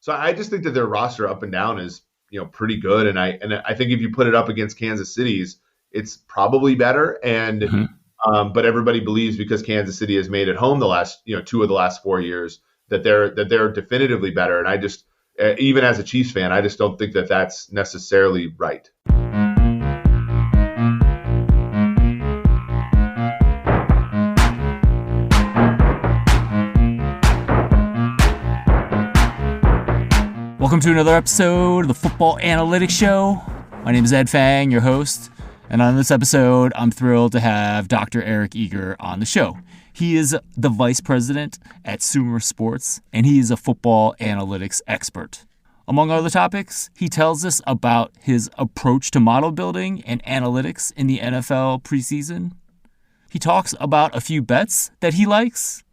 So I just think that their roster up and down is, pretty good. And I think if you put it up against Kansas City's, it's probably better. And but everybody believes because Kansas City has made it home the last, 2 of the last 4 years that they're definitively better. And I just, even as a Chiefs fan, I just don't think that that's necessarily right. Welcome to another episode of the Football Analytics Show. My name is Ed Fang, your host, and on this episode, I'm thrilled to have Dr. Eric Eager on the show. He is the vice president at Sumer Sports, and he is a football analytics expert. Among other topics, he tells us about his approach to model building and analytics in the NFL preseason. He talks about a few bets that he likes.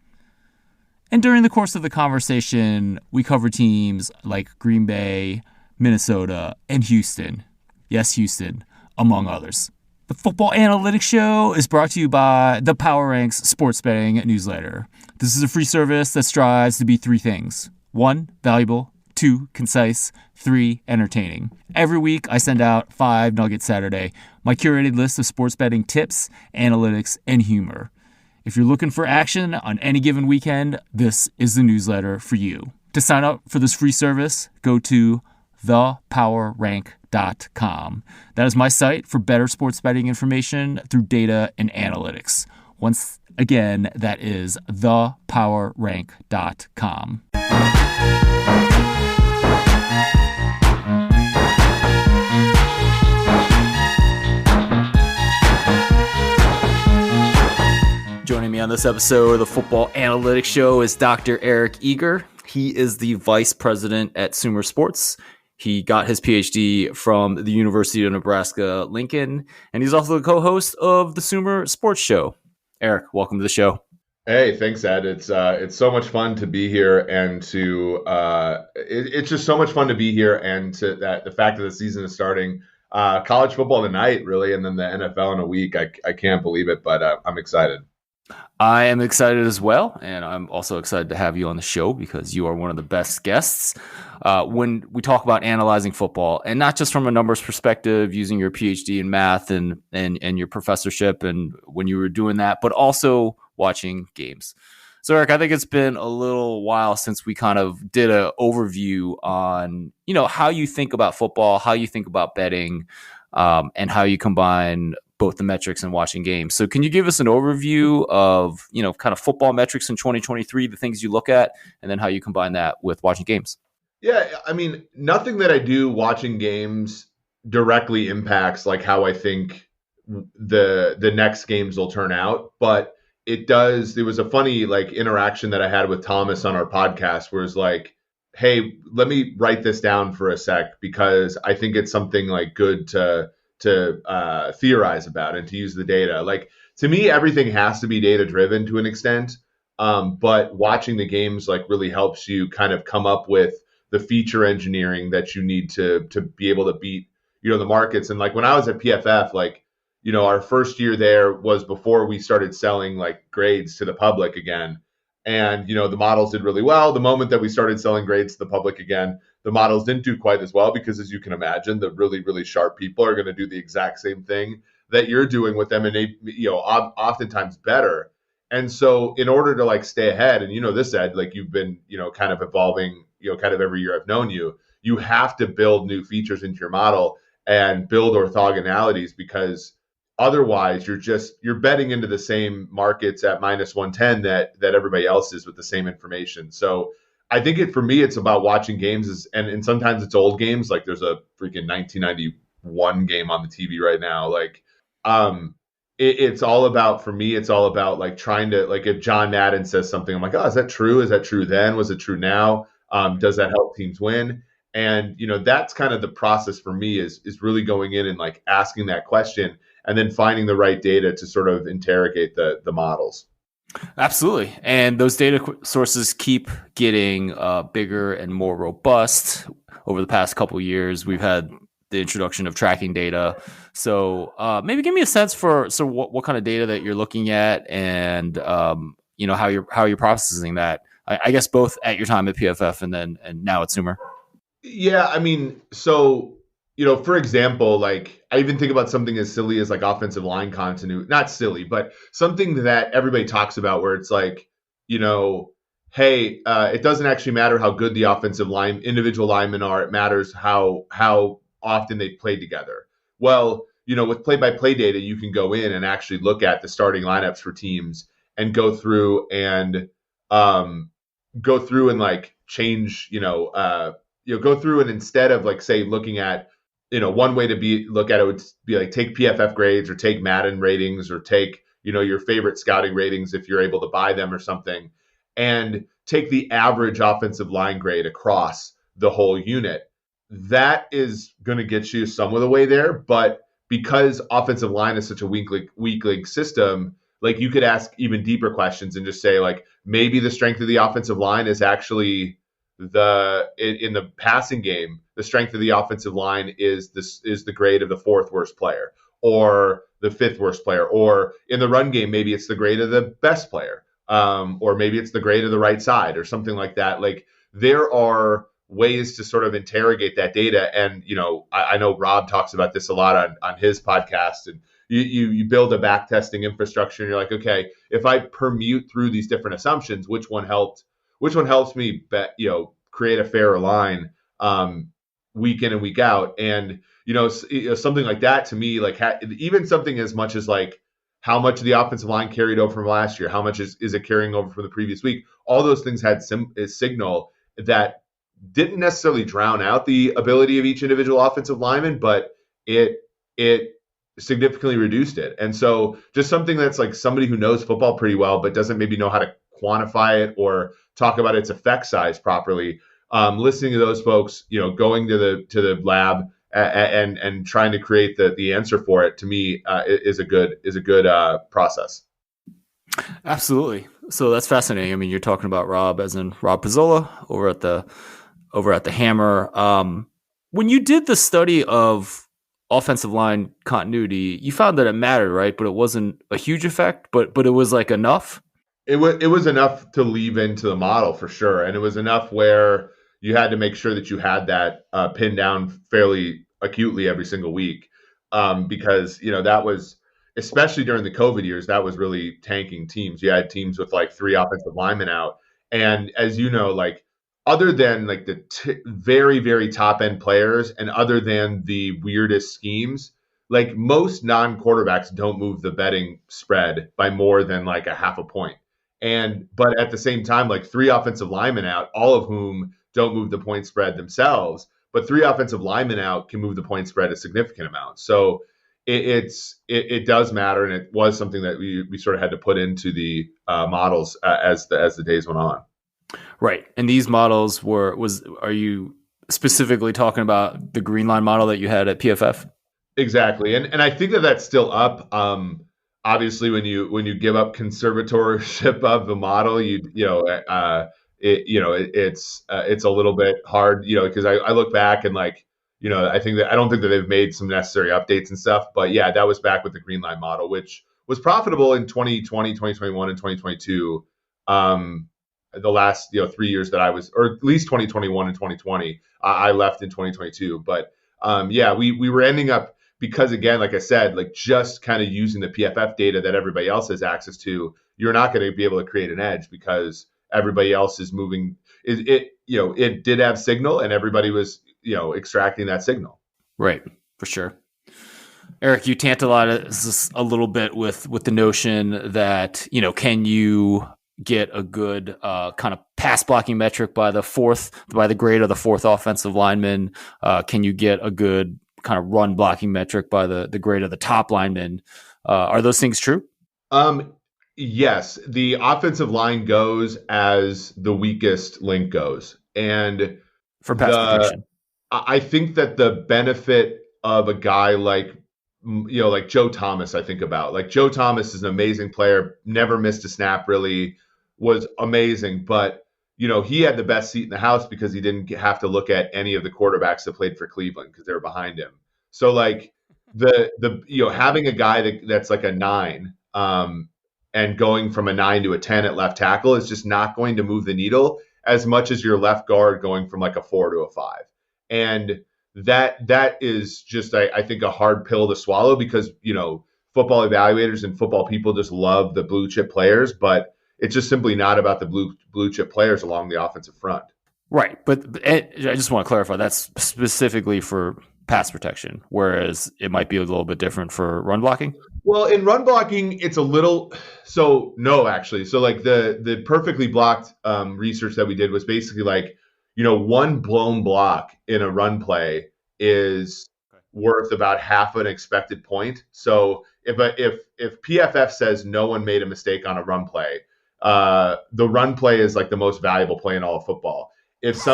And during the course of the conversation, we cover teams like Green Bay, Minnesota, and Houston. Yes, Houston, among others. The Football Analytics Show is brought to you by the Power Ranks Sports Betting newsletter. This is a free service that strives to be 3 things. 1, valuable. 2, concise. 3, entertaining. Every week, I send out 5 Nuggets Saturday, my curated list of sports betting tips, analytics, and humor. If you're looking for action on any given weekend, this is the newsletter for you. To sign up for this free service, go to thepowerrank.com. That is my site for better sports betting information through data and analytics. Once again, that is thepowerrank.com. Joining me on this episode of the Football Analytics Show is Dr. Eric Eager. He is the vice president at Sumer Sports. He got his PhD from the University of Nebraska-Lincoln, and he's also the co-host of the Sumer Sports Show. Eric, welcome to the show. Hey, thanks, Ed. It's so much fun to be here, and it's just so much fun to be here, and to that the fact that the season is starting. College football tonight, really, and then the NFL in a week. I can't believe it, but I'm excited. I am excited as well, and I'm also excited to have you on the show because you are one of the best guests when we talk about analyzing football, and not just from a numbers perspective, using your PhD in math and your professorship and when you were doing that, but also watching games. So, Eric, I think it's been a little while since we kind of did an overview on, how you think about football, how you think about betting, and how you combine both the metrics and watching games. So can you give us an overview of, kind of football metrics in 2023, the things you look at, and then how you combine that with watching games? Yeah, I mean, nothing that I do watching games directly impacts like how I think the next games will turn out, but it does. There was a funny interaction that I had with Thomas on our podcast where it's like, hey, let me write this down for a sec because I think it's something good to theorize about and to use the data. To me, everything has to be data driven to an extent. But watching the games really helps you kind of come up with the feature engineering that you need to be able to beat, the markets. And when I was at PFF, our first year there was before we started selling grades to the public again. And, the models did really well. The moment that we started selling grades to the public again, the models didn't do quite as well because, as you can imagine, the really, really sharp people are going to do the exact same thing that you're doing with them, and they, oftentimes better. And so, in order to stay ahead, and this, Ed, you've been, kind of evolving, kind of every year I've known you, you have to build new features into your model and build orthogonalities because otherwise you're betting into the same markets at -110 that everybody else is with the same information. So I think for me, it's about watching games and sometimes it's old games. There's a freaking 1991 game on the TV right now. It's all about, for me, it's all about trying to, if John Madden says something, I'm like, oh, is that true? Is that true then? Was it true now? Does that help teams win? And, that's kind of the process for me is really going in and asking that question and then finding the right data to sort of interrogate the models. Absolutely. And those data sources keep getting bigger and more robust. Over the past couple of years, we've had the introduction of tracking data. So maybe give me a sense for what kind of data that you're looking at and how you're processing that. I guess both at your time at PFF and now at Sumer. Yeah, I mean, so for example, like I even think about something as silly as like offensive line continuity. Not silly, but something that everybody talks about where it's like, you know, hey, it doesn't actually matter how good the offensive line individual linemen are. It matters how often they play together. Well, with play-by-play data, you can go in and actually look at the starting lineups for teams and um, go through and like change, go through and instead of like say looking at one way to look at it would be like take PFF grades or take Madden ratings or take your favorite scouting ratings if you're able to buy them or something, and take the average offensive line grade across the whole unit. That is going to get you some of the way there, but because offensive line is such a weak league system, like you could ask even deeper questions and just say like maybe the strength of the offensive line is actually in the passing game, the strength of the offensive line is the grade of the fourth worst player or the fifth worst player, or in the run game, maybe it's the grade of the best player, or maybe it's the grade of the right side or something like that. Like there are ways to sort of interrogate that data. And, I know Rob talks about this a lot on his podcast, and you build a back testing infrastructure and you're like, okay, if I permute through these different assumptions, which one helps me create a fairer line week in and week out. And something like that to me, like even something as much as like how much of the offensive line carried over from last year, how much is it carrying over from the previous week, all those things had a signal that didn't necessarily drown out the ability of each individual offensive lineman, but it significantly reduced it. And so just something that's like somebody who knows football pretty well but doesn't maybe know how to quantify it or talk about its effect size properly, listening to those folks, going to the lab and trying to create the answer for it, to me is a good process. Absolutely. So that's fascinating. I mean, you're talking about Rob as in Rob Pizzola over at the Hammer. When you did the study of offensive line continuity, you found that it mattered, right? But it wasn't a huge effect, but it was like enough. It was enough to leave into the model for sure, and it was enough where you had to make sure that you had that pinned down fairly acutely every single week, because that was, especially during the COVID years, that was really tanking teams. You had teams with like 3 offensive linemen out, and as you know, like other than like the very very top end players, and other than the weirdest schemes, like most non quarterbacks don't move the betting spread by more than like a half a point. But at the same time, like 3 offensive linemen out, all of whom don't move the point spread themselves, but 3 offensive linemen out can move the point spread a significant amount. So it does matter, and it was something that we sort of had to put into the models as the days went on. Right, and these models are you specifically talking about the green line model that you had at PFF? Exactly, and I think that that's still up. Obviously, when you give up conservatorship of the model, it's a little bit hard, because I look back and like, I don't think that they've made some necessary updates and stuff, but yeah, that was back with the green line model, which was profitable in 2020, 2021, and 2022. The last 3 years that I was, or at least 2021 and 2020, I left in 2022, but yeah, we were ending up, because again, like I said, like just kind of using the PFF data that everybody else has access to, you're not going to be able to create an edge because everybody else is moving. It did have signal, and everybody was extracting that signal. Right, for sure. Eric, you tantalize us a little bit with the notion that can you get a good kind of pass blocking metric by the grade of the 4th offensive lineman? Can you get a good kind of run blocking metric by the grade of the top lineman? Are those things true? Yes, the offensive line goes as the weakest link goes, and for pass protection, I think that the benefit of a guy like like Joe Thomas, I think about like Joe Thomas is an amazing player, never missed a snap, really was amazing, but he had the best seat in the house because he didn't have to look at any of the quarterbacks that played for Cleveland because they were behind him. So like the having a guy that's like a 9, and going from a 9 to a 10 at left tackle is just not going to move the needle as much as your left guard going from like a 4 to a 5. And that is just, I think, a hard pill to swallow because, football evaluators and football people just love the blue chip players, but it's just simply not about the blue chip players along the offensive front. Right. But I just want to clarify that's specifically for pass protection, whereas it might be a little bit different for run blocking. Well, in run blocking, it's a little no, actually. So like the perfectly blocked research that we did was basically like, one blown block in a run play is worth about half an expected point. So if PFF says no one made a mistake on a run play, the run play is like the most valuable play in all of football. If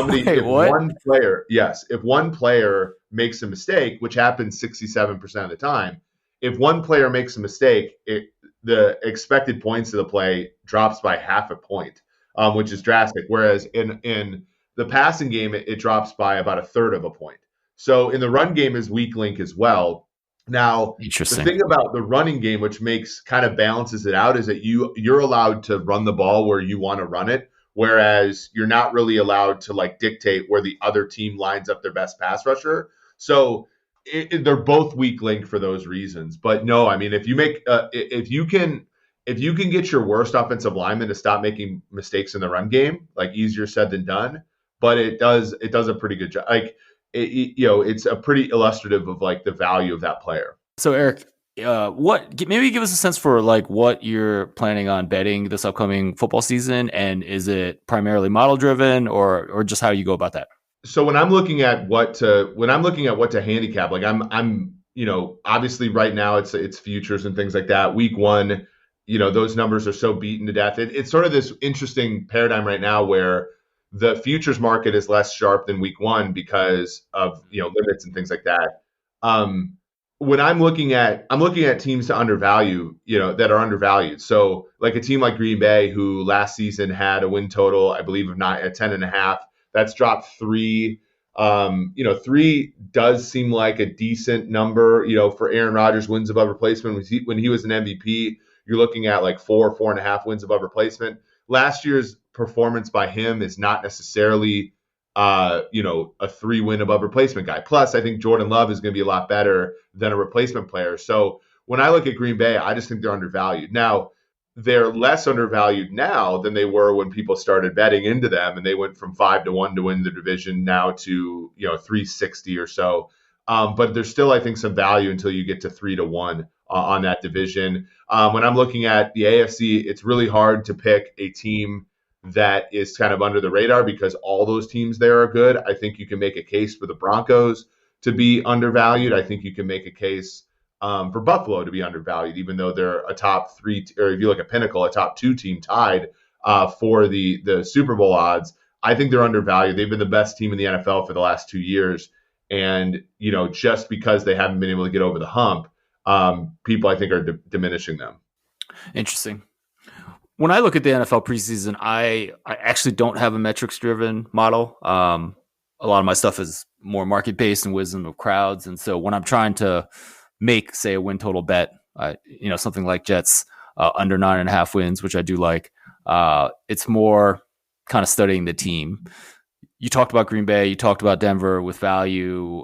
one player makes a mistake, which happens 67% of the time, if one player makes a mistake, the expected points of the play drops by half a point, which is drastic. Whereas in the passing game, it drops by about a third of a point. So in the run game is weak link as well. Now, the thing about the running game, which kind of balances it out, is that you're allowed to run the ball where you want to run it, whereas you're not really allowed to like dictate where the other team lines up their best pass rusher. So they're both weak link for those reasons. But no, I mean, if you can get your worst offensive lineman to stop making mistakes in the run game, like easier said than done, but it does a pretty good job. Like it's a pretty illustrative of like the value of that player. So Eric, maybe give us a sense for like what you're planning on betting this upcoming football season, and is it primarily model driven or just how you go about that? So when I'm looking at what to handicap, like I'm obviously right now it's futures and things like that. Week 1, those numbers are so beaten to death. It's sort of this interesting paradigm right now where the futures market is less sharp than week 1 because of limits and things like that. When I'm looking at teams to undervalue, that are undervalued. So like a team like Green Bay, who last season had a win total, I believe, of 10.5. That's dropped 3. 3 does seem like a decent number, for Aaron Rodgers wins above replacement. When he was an MVP, you're looking at like 4.5 wins above replacement. Last year's performance by him is not necessarily, a 3 win above replacement guy. Plus, I think Jordan Love is going to be a lot better than a replacement player. So when I look at Green Bay, I just think they're undervalued. Now, they're less undervalued now than they were when people started betting into them, and they went from 5-1 to win the division now to 360 or so. But there's still, I think, some value until you get to 3-1 on that division. When I'm looking at the AFC, it's really hard to pick a team that is kind of under the radar because all those teams there are good. I think you can make a case for the Broncos to be undervalued. I think you can make a case for Buffalo to be undervalued, even though they're a top 3, or if you look at Pinnacle, a top 2 team tied for the Super Bowl odds. I think they're undervalued. They've been the best team in the NFL for the last 2 years. And, just because they haven't been able to get over the hump, people I think are diminishing them. Interesting. When I look at the NFL preseason, I actually don't have a metrics-driven model. A lot of my stuff is more market-based and wisdom of crowds. And so when I'm trying to make, say, a win total bet, something like Jets under 9.5 wins, which I do like, it's more kind of studying the team. You talked about Green Bay, you talked about Denver with value.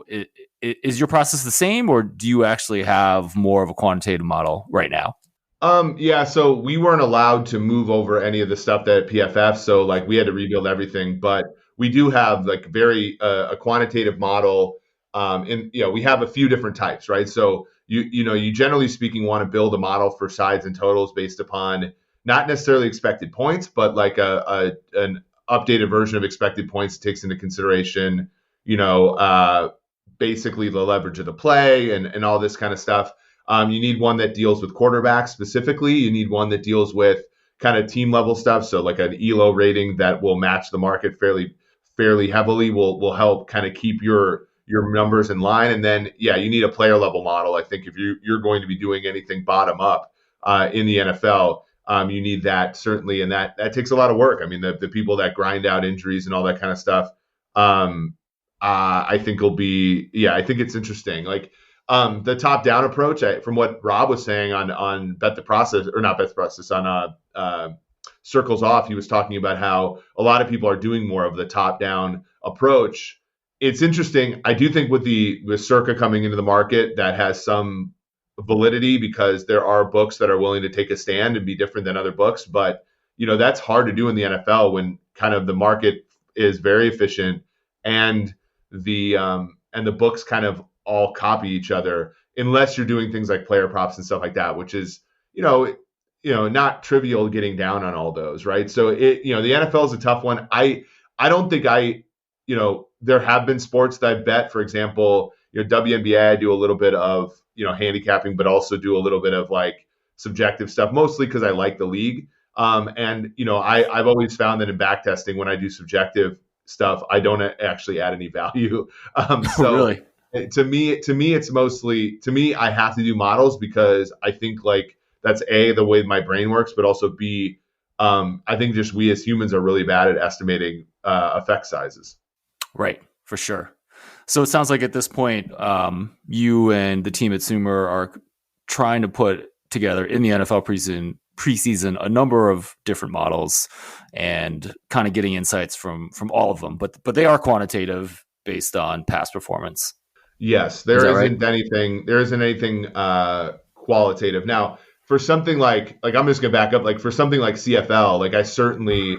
Is your process the same, or do you actually have more of a quantitative model right now? Yeah, so we weren't allowed to move over any of the stuff that PFF, so like we had to rebuild everything, but we do have like very a quantitative model. And we have a few different types, right? So you generally speaking want to build a model for sides and totals based upon not necessarily expected points, but like an updated version of expected points that takes into consideration, basically the leverage of the play and all this kind of stuff. You need one that deals with quarterbacks specifically. You need one that deals with kind of team level stuff. So like an ELO rating that will match the market fairly heavily will help kind of keep your numbers in line. And then, you need a player level model. I think if you're going to be doing anything bottom up in the NFL, you need that certainly. And that takes a lot of work. I mean, the people that grind out injuries and all that kind of stuff, I think I think it's interesting. Like The top down approach, from what Rob was saying on Bet the Process, or not Bet the Process, on Circles Off, he was talking about how a lot of people are doing more of the top down approach. It's interesting. I do think with Circa coming into the market, that has some validity, because there are books that are willing to take a stand and be different than other books. But that's hard to do in the NFL when kind of the market is very efficient, and the books kind of all copy each other, unless you're doing things like player props and stuff like that, which is not trivial, getting down on all those, right? So the NFL is a tough one. I don't think there have been sports that I bet, for example, WNBA, I do a little bit of handicapping, but also do a little bit of like subjective stuff, mostly because I like the league. I've always found that in back testing, when I do subjective stuff, I don't actually add any value. So Really? to me, it's mostly, I have to do models, because I think like that's A, the way my brain works, but also B, I think just we as humans are really bad at estimating effect sizes. Right, for sure. So it sounds like at this point, you and the team at Sumer are trying to put together in the NFL preseason a number of different models and kind of getting insights from all of them. But they are quantitative based on past performance. Yes, there isn't anything qualitative. Now, for something like I'm just gonna back up, like for something like CFL, like I certainly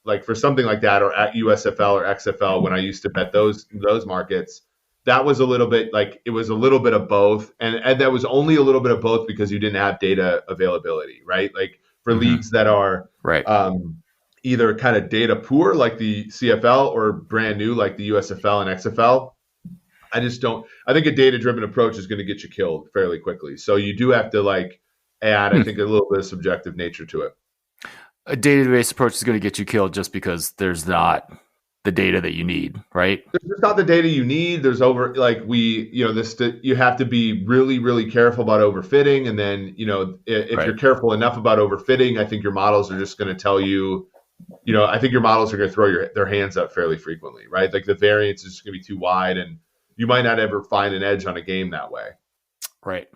like for something like that, or at USFL or XFL, when I used to bet those markets, that was a little bit like, it was a little bit of both, and that was only a little bit of both because you didn't have data availability, right? Like for leagues that are right, either kind of data poor like the CFL, or brand new like the USFL and XFL, I think a data-driven approach is going to get you killed fairly quickly. So you do have to like add, I think, a little bit of subjective nature to it. A data-based approach is going to get you killed just because there's not the data that you need, right? There's not the data you need. There's you have to be really, really careful about overfitting. And then, if Right. you're careful enough about overfitting, I think your models are just going to tell you, I think your models are going to throw their hands up fairly frequently, right? Like the variance is just going to be too wide, and you might not ever find an edge on a game that way. Right.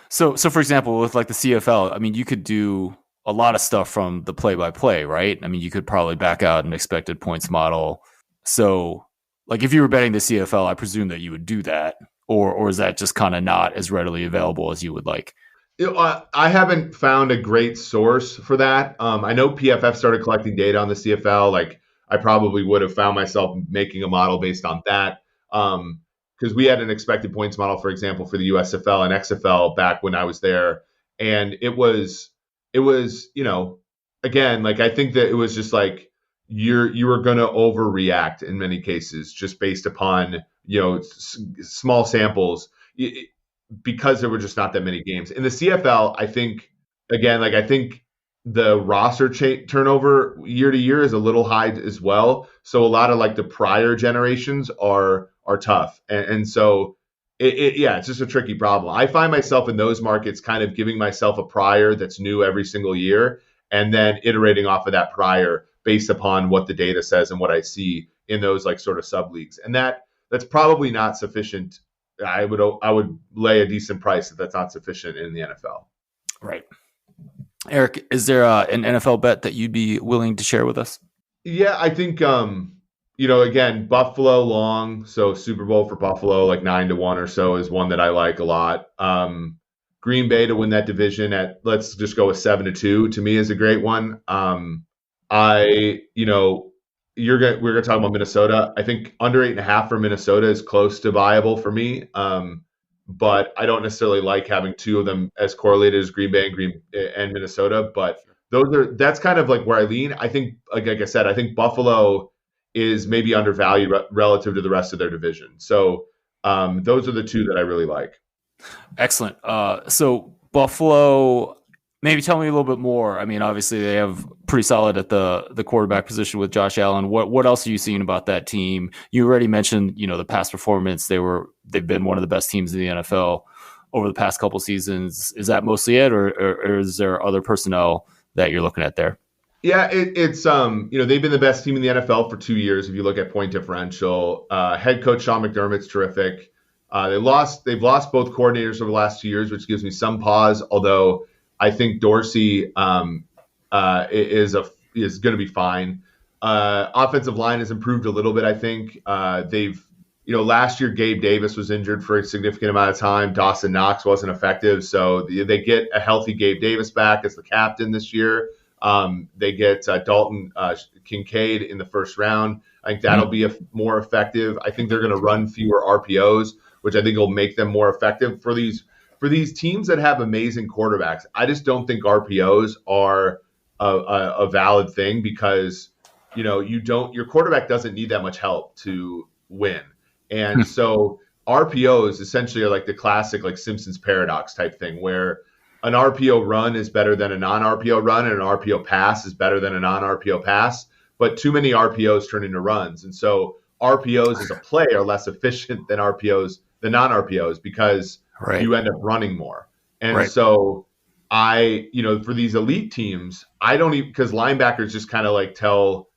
So for example, with like the CFL, I mean, you could do a lot of stuff from the play-by-play, right? I mean, you could probably back out an expected points model. So like if you were betting the CFL, I presume that you would do that, or is that just kind of not as readily available as you would like? I haven't found a great source for that. I know PFF started collecting data on the CFL. Like I probably would have found myself making a model based on that. Because we had an expected points model, for example, for the USFL and XFL back when I was there. And it was, again, like I think that it was just like you were going to overreact in many cases, just based upon, small samples, because there were just not that many games. In the CFL, I think, again, like I think the roster turnover year to year is a little high as well. So a lot of like the prior generations are tough. And so it's just a tricky problem. I find myself in those markets kind of giving myself a prior that's new every single year, and then iterating off of that prior based upon what the data says and what I see in those like sort of sub leagues. And that's probably not sufficient. I would lay a decent price if that's not sufficient in the NFL. Right. Eric, is there an NFL bet that you'd be willing to share with us? Yeah, I think again, Buffalo long, so Super Bowl for Buffalo, like 9-1 or so, is one that I like a lot. Green Bay to win that division at, let's just go with 7-2, to me is a great one. We're gonna talk about Minnesota. I think under 8.5 for Minnesota is close to viable for me. But I don't necessarily like having two of them as correlated as Green Bay and Minnesota. But that's kind of like where I lean. I think, like I said, I think Buffalo is maybe undervalued relative to the rest of their division. So those are the two that I really like. Excellent. So Buffalo, maybe tell me a little bit more. I mean, obviously they have pretty solid at the quarterback position with Josh Allen. What else are you seeing about that team? You already mentioned, the past performance. They've been one of the best teams in the NFL over the past couple seasons. Is that mostly it, or is there other personnel that you're looking at there? Yeah, it's they've been the best team in the NFL for 2 years. If you look at point differential, head coach Sean McDermott's terrific. They've lost both coordinators over the last 2 years, which gives me some pause. Although I think Dorsey is going to be fine. Offensive line has improved a little bit. I think last year Gabe Davis was injured for a significant amount of time. Dawson Knox wasn't effective, so they get a healthy Gabe Davis back as the captain this year. They get Dalton Kincaid in the first round. I think that'll be more effective. I think they're going to run fewer RPOs, which I think will make them more effective for these teams that have amazing quarterbacks. I just don't think RPOs are a valid thing because your quarterback doesn't need that much help to win, and so RPOs essentially are like the classic like Simpsons paradox type thing where an RPO run is better than a non-RPO run, and an RPO pass is better than a non-RPO pass. But too many RPOs turn into runs, and so RPOs as a play are less efficient than non-RPOs, because you end up running more. And so for these elite teams, I don't even, because linebackers just kind of like tell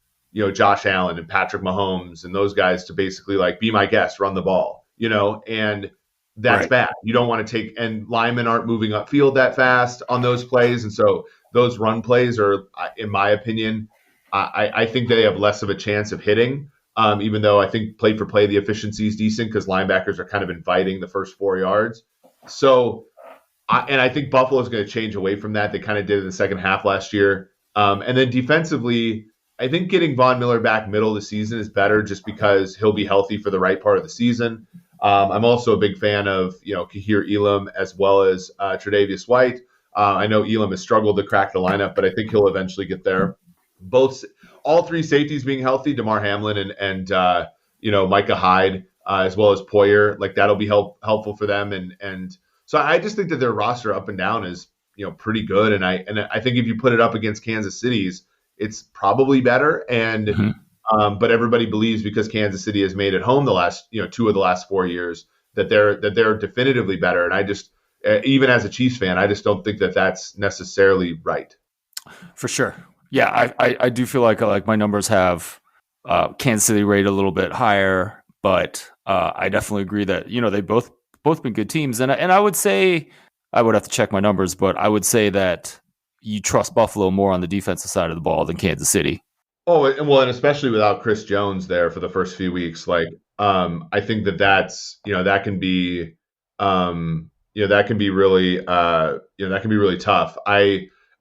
Josh Allen and Patrick Mahomes and those guys to basically like be my guest, run the ball, and that's bad. You don't want to take, and linemen aren't moving upfield that fast on those plays. And so those run plays are, in my opinion, I think they have less of a chance of hitting, even though I think play for play, the efficiency is decent because linebackers are kind of inviting the first 4 yards. So, I think Buffalo is going to change away from that. They kind of did in the second half last year. And then defensively, I think getting Von Miller back middle of the season is better just because he'll be healthy for the right part of the season. I'm also a big fan of, Kahir Elam as well as Tre'Davious White. I know Elam has struggled to crack the lineup, but I think he'll eventually get there. All three safeties being healthy, DeMar Hamlin and Micah Hyde, as well as Poyer, like that'll be helpful for them. And so I just think that their roster up and down is, pretty good. And I think if you put it up against Kansas City's, it's probably better. And but everybody believes because Kansas City has made it home the last, 2 of the last 4 years that they're definitively better. And I just, even as a Chiefs fan, I just don't think that that's necessarily right. For sure. Yeah, I do feel like my numbers have Kansas City rated a little bit higher, but I definitely agree that they both been good teams, and I would say I would have to check my numbers, but I would say that you trust Buffalo more on the defensive side of the ball than Kansas City. Oh, well, and especially without Chris Jones there for the first few weeks, like I think that's that can be that can be really tough.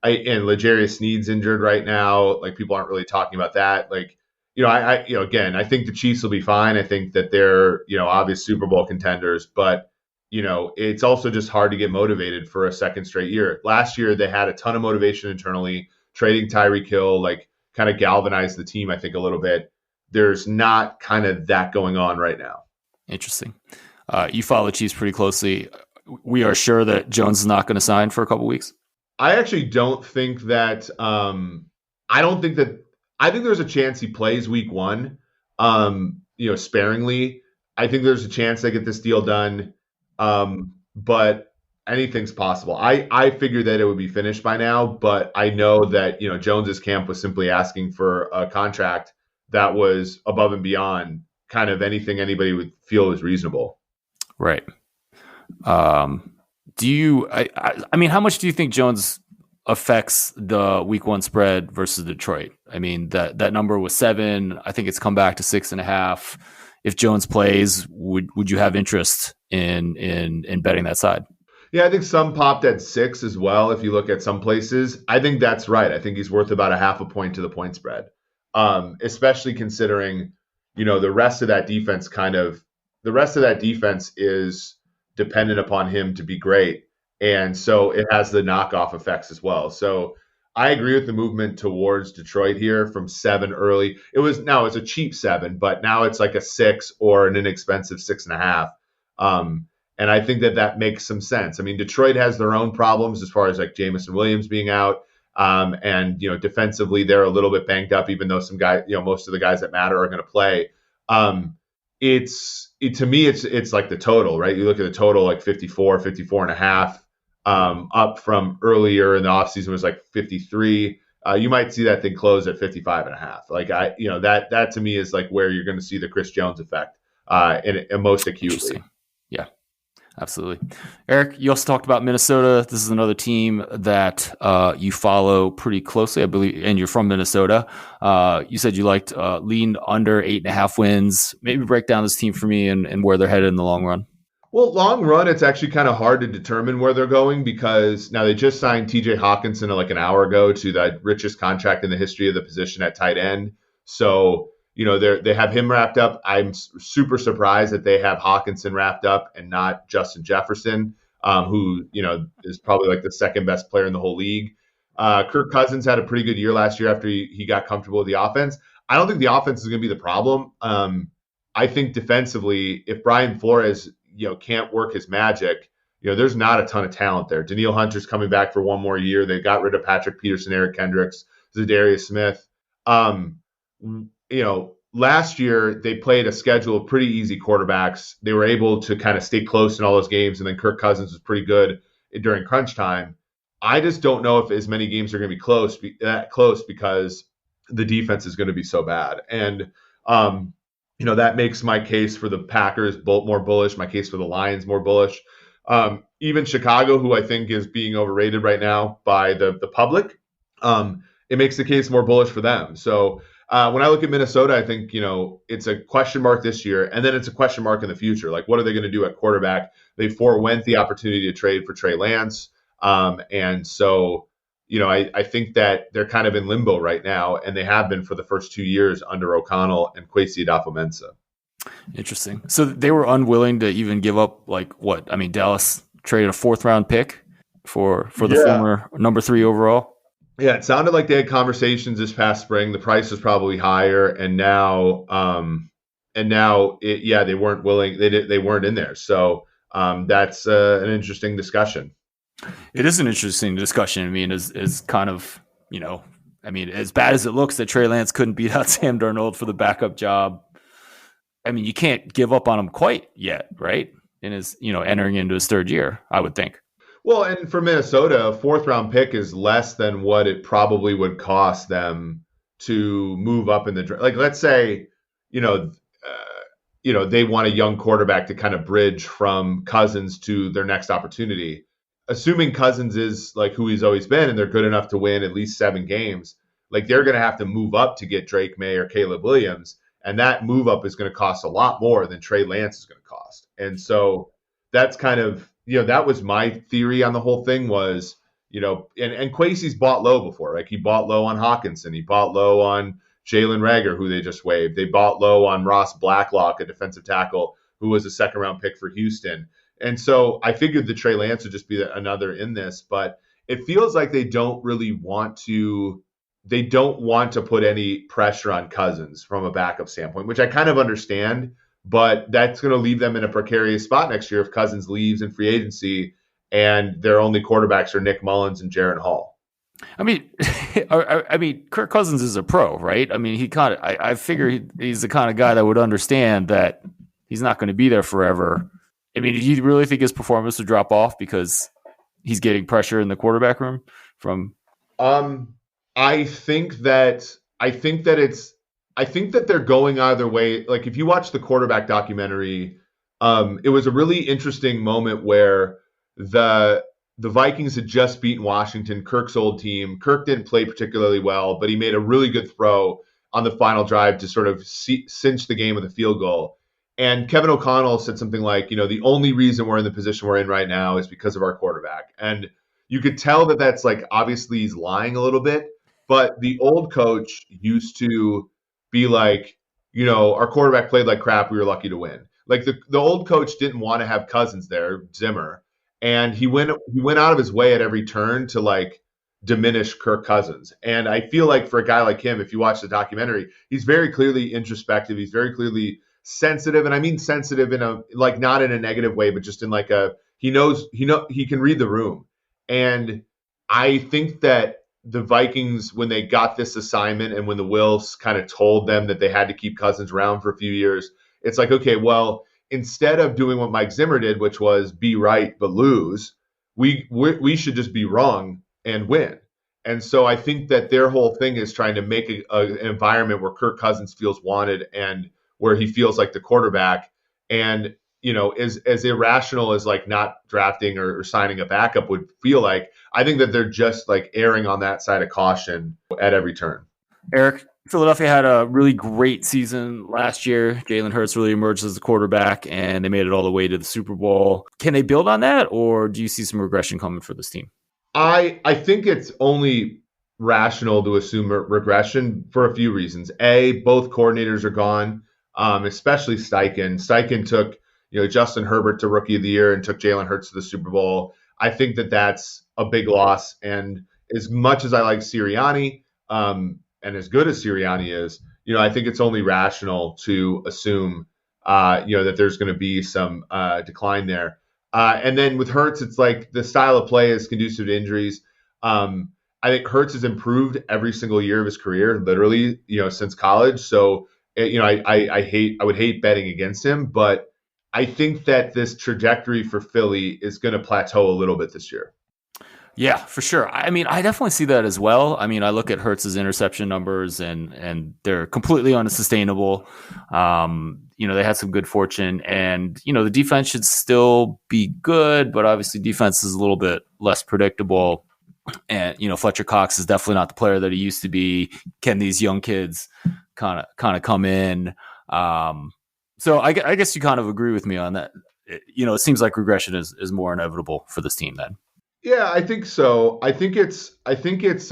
And L'Jarius Sneed's injured right now. Like people aren't really talking about that. Like, again, I think the Chiefs will be fine. I think that they're, obvious Super Bowl contenders, but it's also just hard to get motivated for a second straight year. Last year, they had a ton of motivation internally. Trading Tyreek Hill, like kind of galvanized the team, I think a little bit. There's not kind of that going on right now. Interesting. You follow the Chiefs pretty closely. We are sure that Jones is not going to sign for a couple weeks. I actually don't think that. I think there's a chance he plays week 1, sparingly. I think there's a chance they get this deal done, but anything's possible. I figured that it would be finished by now, but I know that Jones's camp was simply asking for a contract that was above and beyond kind of anything anybody would feel is reasonable. Right. Do you? I mean, how much do you think Jones affects the week 1 spread versus Detroit? I mean, that number was 7. I think it's come back to 6.5. If Jones plays, would you have interest in betting that side? Yeah, I think some popped at 6 as well. If you look at some places, I think that's right. I think he's worth about a half a point to the point spread, especially considering the rest of that defense is dependent upon him to be great. And so it has the knockoff effects as well. So I agree with the movement towards Detroit here from 7 early. It's a cheap 7, but now it's like a 6 or an inexpensive 6.5. And I think that makes some sense. I mean, Detroit has their own problems as far as like Jamison Williams being out. And defensively, they're a little bit banged up, even though some guys, most of the guys that matter are going to play. To me, it's like the total, right? You look at the total, like 54.5, up from earlier in the offseason was like 53. You might see that thing close at 55.5. Like that to me is like where you're going to see the Chris Jones effect, in most acutely. Yeah, absolutely. Eric, you also talked about Minnesota. This is another team that you follow pretty closely, I believe, and you're from Minnesota. You said you liked leaned under 8.5 wins. Maybe break down this team for me and where they're headed in the long run. Well, long run, it's actually kind of hard to determine where they're going because now they just signed TJ Hawkinson like an hour ago to the richest contract in the history of the position at tight end. So, they have him wrapped up. I'm super surprised that they have Hawkinson wrapped up and not Justin Jefferson, who, is probably like the second best player in the whole league. Kirk Cousins had a pretty good year last year after he got comfortable with the offense. I don't think the offense is going to be the problem. I think defensively, if Brian Flores can't work his magic, there's not a ton of talent there. Daniil Hunter's coming back for one more year. They got rid of Patrick Peterson, Eric Kendricks, Zadarius Smith. Last year they played a schedule of pretty easy quarterbacks. They were able to kind of stay close in all those games, and then Kirk Cousins was pretty good during crunch time. I just don't know if as many games are going to be that close because the defense is going to be so bad. And that makes my case for the Packers more bullish, my case for the Lions more bullish. Even Chicago, who I think is being overrated right now by the public, it makes the case more bullish for them. So when I look at Minnesota, I think, it's a question mark this year, and then it's a question mark in the future. Like, what are they going to do at quarterback? They forewent the opportunity to trade for Trey Lance. And so, I think that they're kind of in limbo right now, and they have been for the first 2 years under O'Connell and Kwesi Adofo-Mensah. Interesting. So they were unwilling to even give up, like, what? I mean, Dallas traded a 4th-round pick for the former number 3 overall. Yeah, it sounded like they had conversations this past spring. The price was probably higher, and now, they weren't willing. They weren't in there. So that's an interesting discussion. It is an interesting discussion. I mean, is kind of, as bad as it looks that Trey Lance couldn't beat out Sam Darnold for the backup job. I mean, you can't give up on him quite yet, right? In his, entering into his 3rd year, I would think. Well, and for Minnesota, a 4th-round pick is less than what it probably would cost them to move up in the draft. Like, let's say, they want a young quarterback to kind of bridge from Cousins to their next opportunity. Assuming Cousins is like who he's always been, and they're good enough to win at least 7 games, like they're going to have to move up to get Drake May or Caleb Williams, and that move up is going to cost a lot more than Trey Lance is going to cost. And so that's kind of that was my theory on the whole thing was, and Kwesi's bought low before. Like he bought low on Hawkinson. He bought low on Jalen Reagor, who they just waived. They bought low on Ross Blacklock, a defensive tackle, who was a 2nd-round pick for Houston. And so I figured that Trey Lance would just be another in this, but it feels like they don't want to put any pressure on Cousins from a backup standpoint, which I kind of understand. But that's going to leave them in a precarious spot next year if Cousins leaves in free agency and their only quarterbacks are Nick Mullins and Jaren Hall. I mean, Kirk Cousins is a pro, right? I mean, I figure he's the kind of guy that would understand that he's not going to be there forever. I mean, do you really think his performance would drop off because he's getting pressure in the quarterback room from? I think that they're going either way. Like if you watch the quarterback documentary, it was a really interesting moment where the Vikings had just beaten Washington, Kirk's old team. Kirk didn't play particularly well, but he made a really good throw on the final drive to sort of cinch the game with a field goal. And Kevin O'Connell said something like, the only reason we're in the position we're in right now is because of our quarterback. And you could tell that that's like, obviously he's lying a little bit, but the old coach used to be like, our quarterback played like crap. We were lucky to win. Like the old coach didn't want to have Cousins there, Zimmer. And he went out of his way at every turn to like diminish Kirk Cousins. And I feel like for a guy like him, if you watch the documentary, he's very clearly introspective. He's very clearly sensitive. And I mean sensitive in a, like not in a negative way, but just in like he can read the room. And I think that the Vikings, when they got this assignment and when the Wills kind of told them that they had to keep Cousins around for a few years, it's like, okay, well, instead of doing what Mike Zimmer did, which was be right but lose, we should just be wrong and win. And so I think that their whole thing is trying to make an environment where Kirk Cousins feels wanted and where he feels like the quarterback. And, as irrational as like not drafting or signing a backup would feel like, I think that they're just like erring on that side of caution at every turn. Eric, Philadelphia had a really great season last year. Jalen Hurts really emerged as the quarterback, and they made it all the way to the Super Bowl. Can they build on that, or do you see some regression coming for this team? I think it's only rational to assume a regression for a few reasons. A, both coordinators are gone, especially Steichen. Steichen took Justin Herbert to Rookie of the Year and took Jalen Hurts to the Super Bowl. I think that that's a big loss. And as much as I like Sirianni, and as good as Sirianni is, I think it's only rational to assume, that there's going to be some decline there. And then with Hurts, it's like the style of play is conducive to injuries. I think Hurts has improved every single year of his career, literally, since college. So, I would hate betting against him, but I think that this trajectory for Philly is going to plateau a little bit this year. Yeah, for sure. I mean, I definitely see that as well. I mean, I look at Hurts's interception numbers and they're completely unsustainable. They had some good fortune and, the defense should still be good, but obviously defense is a little bit less predictable. And, Fletcher Cox is definitely not the player that he used to be. Can these young kids kind of come in? So I guess you kind of agree with me on that. It seems like regression is more inevitable for this team then. Yeah, I think so. I think it's losing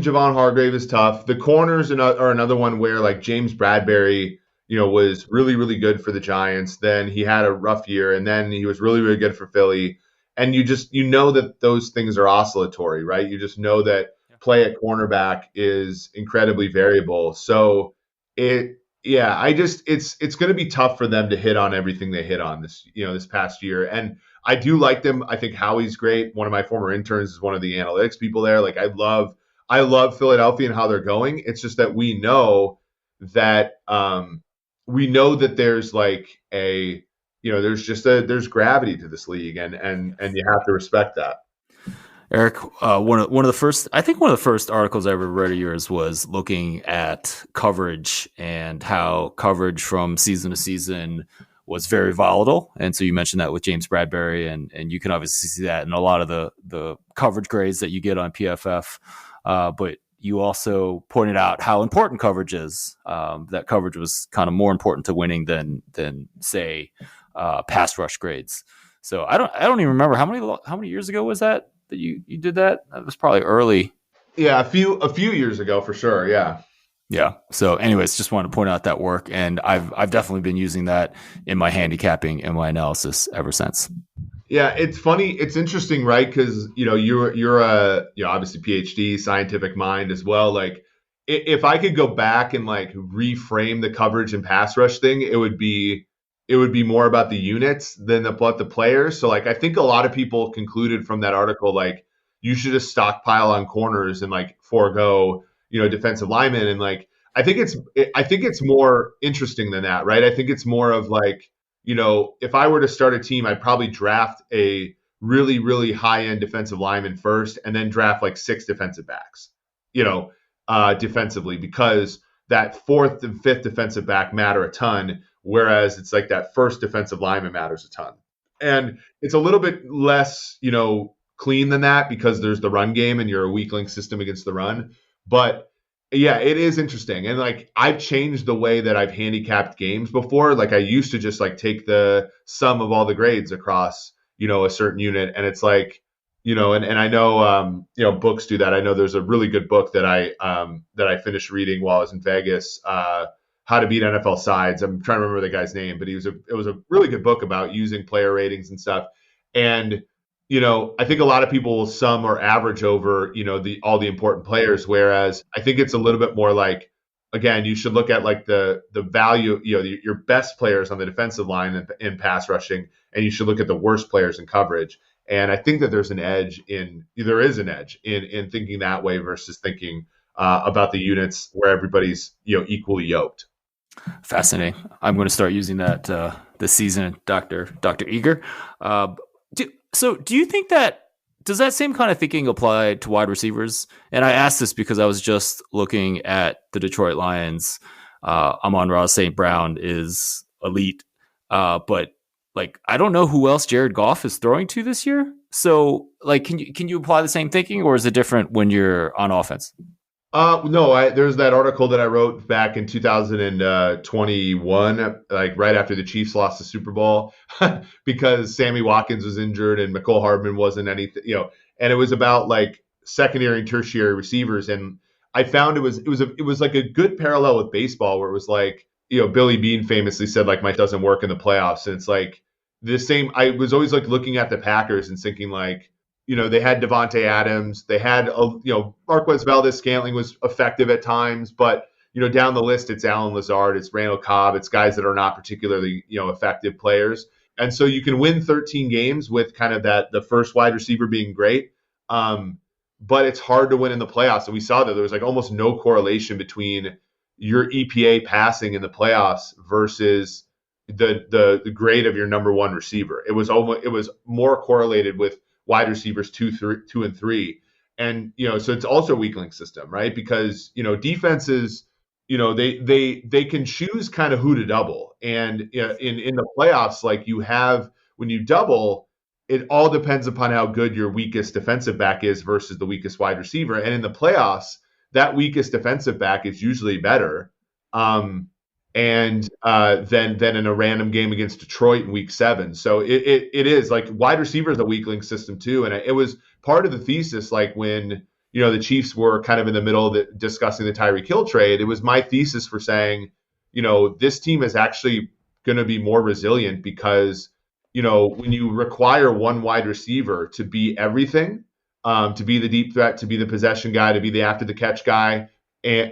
Javon Hargrave is tough. The corners are another one where like James Bradbury, was really, really good for the Giants. Then he had a rough year and then he was really, really good for Philly. And you know that those things are oscillatory, right? You just know that play at cornerback is incredibly variable. So it's going to be tough for them to hit on everything they hit on this past year. And I do like them. I think Howie's great. One of my former interns is one of the analytics people there. Like I love Philadelphia and how they're going. It's just that we know that there's like there's gravity to this league and you have to respect that. Eric, one of the first articles I ever read of yours was looking at coverage and how coverage from season to season was very volatile. And so you mentioned that with James Bradbury, and you can obviously see that in a lot of the coverage grades that you get on PFF. But you also pointed out how important coverage is. That coverage was kind of more important to winning than say pass rush grades. So I don't even remember how many years ago was that you did that? That was probably early. Yeah, a few years ago for sure. Yeah. Yeah. So anyways, just wanted to point out that work. And I've definitely been using that in my handicapping and my analysis ever since. Yeah, it's funny. It's interesting, right? Because, you're a, obviously PhD, scientific mind as well. Like if I could go back and like reframe the coverage and pass rush thing, it would be more about the units than about the players. So like, I think a lot of people concluded from that article, like you should just stockpile on corners and like forego, defensive linemen. And like, I think it's more interesting than that, right? I think it's more of like, if I were to start a team, I'd probably draft a really, really high end defensive lineman first and then draft like 6 defensive backs, defensively, because that 4th and 5th defensive back matter a ton. Whereas it's like that first defensive lineman matters a ton. And it's a little bit less, clean than that because there's the run game and you're a weak link system against the run. But yeah, it is interesting. And like I've changed the way that I've handicapped games before. Like I used to just like take the sum of all the grades across, a certain unit. And it's like, and I know, books do that. I know there's a really good book that I finished reading while I was in Vegas, How to Beat NFL Sides. I'm trying to remember the guy's name, but it was a really good book about using player ratings and stuff. And, I think a lot of people will sum or average over, all the important players. Whereas I think it's a little bit more like, again, you should look at like the value, your best players on the defensive line in pass rushing, and you should look at the worst players in coverage. And I think that there is an edge in thinking that way versus thinking about the units where everybody's, equally yoked. Fascinating. I'm going to start using that this season, Dr. Eager. Do you think does that same kind of thinking apply to wide receivers? And I asked this because I was just looking at the Detroit Lions. Amon-Ra St. Brown is elite. But like, I don't know who else Jared Goff is throwing to this year. So like, can you apply the same thinking, or is it different when you're on offense? No, there's that article that I wrote back in 2021, like right after the Chiefs lost the Super Bowl, because Sammy Watkins was injured and McCole Hardman wasn't anything, and it was about like secondary and tertiary receivers. And I found it was like a good parallel with baseball, where it was like, Billy Beane famously said, like, my doesn't work in the playoffs. And it's like the same. I was always like looking at the Packers and thinking like, they had Devontae Adams. They had, Marquez Valdez-Scantling was effective at times, but, down the list, it's Alan Lazard, it's Randall Cobb, it's guys that are not particularly, effective players. And so you can win 13 games with kind of the first wide receiver being great. But it's hard to win in the playoffs. And we saw that there was like almost no correlation between your EPA passing in the playoffs versus the grade of your number one receiver. It was more correlated with wide receivers 2 and 3. And, so it's also a weak link system, right? Because, defenses, they can choose kind of who to double. And in the playoffs, like when you double, it all depends upon how good your weakest defensive back is versus the weakest wide receiver. And in the playoffs, that weakest defensive back is usually better. And then in a random game against Detroit in week 7. So it is like wide receiver is a weak link system too. And it was part of the thesis, like when, the Chiefs were kind of in the middle of discussing the Tyreek Hill trade. It was my thesis for saying, this team is actually going to be more resilient because, when you require one wide receiver to be everything, to be the deep threat, to be the possession guy, to be the after the catch guy, and,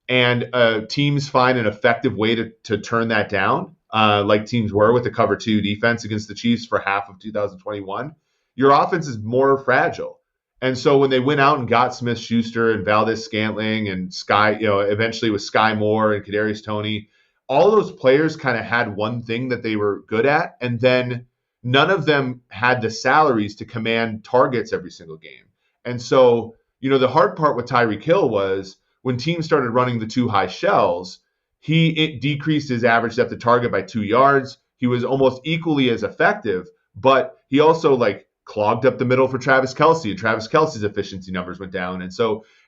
and teams find an effective way to turn that down, like teams were with the cover 2 defense against the Chiefs for half of 2021, your offense is more fragile. And so when they went out and got Smith-Schuster and Valdez-Scantling and eventually with Sky Moore and Kadarius Toney, all those players kind of had one thing that they were good at, and then none of them had the salaries to command targets every single game. And so, the hard part with Tyreek Hill was, when teams started running the 2 high shells, it decreased his average depth of target by 2 yards. He was almost equally as effective, but he also like clogged up the middle for Travis Kelce, and Travis Kelce's efficiency numbers went down.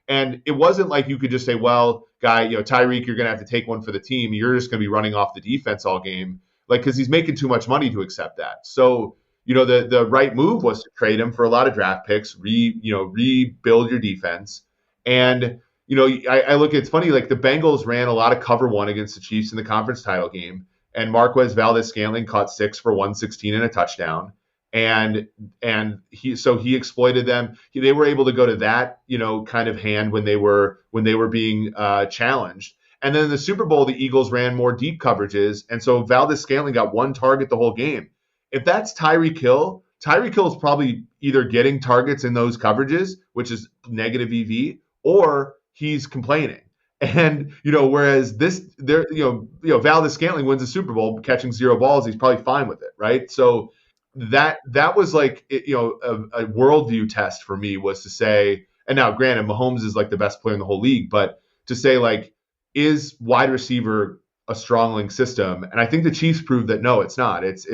And it wasn't like you could just say, well, guy, Tyreek, you're going to have to take one for the team. You're just going to be running off the defense all game, like, because he's making too much money to accept that. So, the right move was to trade him for a lot of draft picks, rebuild your defense. And I look, it's funny, like the Bengals ran a lot of cover 1 against the Chiefs in the conference title game, and Marquez Valdez-Scantling caught 6 for 116 and a touchdown. And he exploited them. They were able to go to that, kind of hand when they were being challenged. And then in the Super Bowl, the Eagles ran more deep coverages. And so Valdez-Scantling got 1 target the whole game. If that's Tyreek Hill is probably either getting targets in those coverages, which is negative EV, or he's complaining. And, whereas Valdez-Scantling wins the Super Bowl catching 0 balls, he's probably fine with it, right? So that was like, a worldview test for me, was to say, and now granted, Mahomes is like the best player in the whole league, but to say, like, is wide receiver a strong link system? And I think the Chiefs proved that no, it's not. It's